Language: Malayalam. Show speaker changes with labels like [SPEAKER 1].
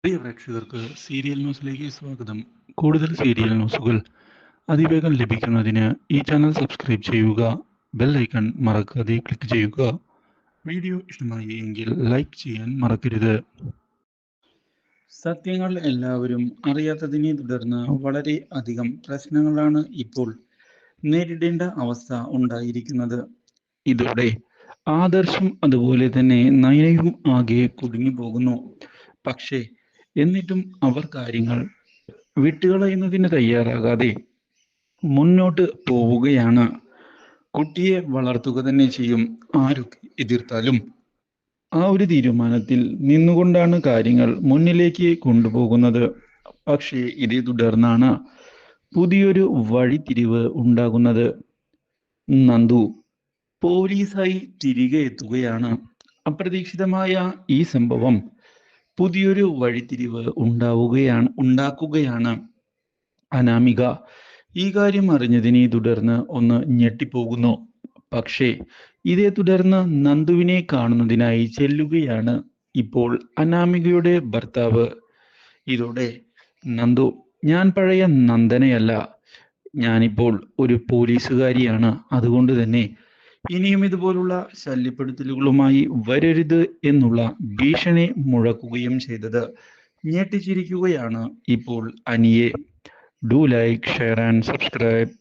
[SPEAKER 1] പ്രിയ പ്രേക്ഷകർക്ക് സീരിയൽ ന്യൂസിലേക്ക് സ്വാഗതം. കൂടുതൽ സീരിയൽ ന്യൂസുകൾ അതിവേഗം ലഭിക്കുന്നതിന് ഈ ചാനൽ സബ്സ്ക്രൈബ് ചെയ്യുക. ബെൽ ഐക്കൺ മറക്കാതെ ക്ലിക്ക് ചെയ്യുക. വീഡിയോ ഇഷ്ടമായി എങ്കിൽ ലൈക്ക് ചെയ്യാൻ മറക്കരുത്. സത്യങ്ങൾ എല്ലാവരും അറിയാത്തതിനെ തുടർന്ന് വളരെ അധികം പ്രശ്നങ്ങളാണ് ഇപ്പോൾ നേരിടേണ്ട അവസ്ഥ ഉണ്ടായിരിക്കുന്നത്. ഇതോടെ ആദർശം അതുപോലെ തന്നെ നയനയും ആകെ കുടുങ്ങി പോകുന്നു. പക്ഷേ എന്നിട്ടും അവർ കാര്യങ്ങൾ വിട്ടുകളയുന്നതിന് തയ്യാറാകാതെ മുന്നോട്ട് പോവുകയാണ്. കുട്ടിയെ വളർത്തുക തന്നെ ചെയ്യും, ആരൊക്കെ എതിർത്താലും. ആ ഒരു തീരുമാനത്തിൽ നിന്നുകൊണ്ടാണ് കാര്യങ്ങൾ മുന്നിലേക്ക് കൊണ്ടുപോകുന്നത്. പക്ഷേ ഇതേ തുടർന്നാണ് പുതിയൊരു വഴിത്തിരിവ് ഉണ്ടാകുന്നത്. നന്ദു പോലീസായി തിരികെ എത്തുകയാണ്. അപ്രതീക്ഷിതമായ ഈ സംഭവം പുതിയൊരു വഴിത്തിരിവ് ഉണ്ടാക്കുകയാണ്. അനാമിക ഈ കാര്യം അറിഞ്ഞതിനെ തുടർന്ന് ഒന്ന് ഞെട്ടിപ്പോകുന്നു. പക്ഷേ ഇതേ തുടർന്ന് നന്ദുവിനെ കാണുന്നതിനായി ചെല്ലുകയാണ് ഇപ്പോൾ അനാമികയുടെ ഭർത്താവ്. ഇതോടെ നന്ദു, ഞാൻ പഴയ നന്ദനയല്ല, ഞാനിപ്പോൾ ഒരു പോലീസുകാരിയാണ്. അതുകൊണ്ട് തന്നെ ഇനിയും ഇതുപോലുള്ള ശല്യപ്പെടുത്തലുകളുമായി വരരുത് എന്നുള്ള ഭീഷണി മുഴക്കുകയും ചെയ്തത് ഞെട്ടിച്ചിരിക്കുകയാണ് ഇപ്പോൾ അനിയെ. Do like, share and subscribe.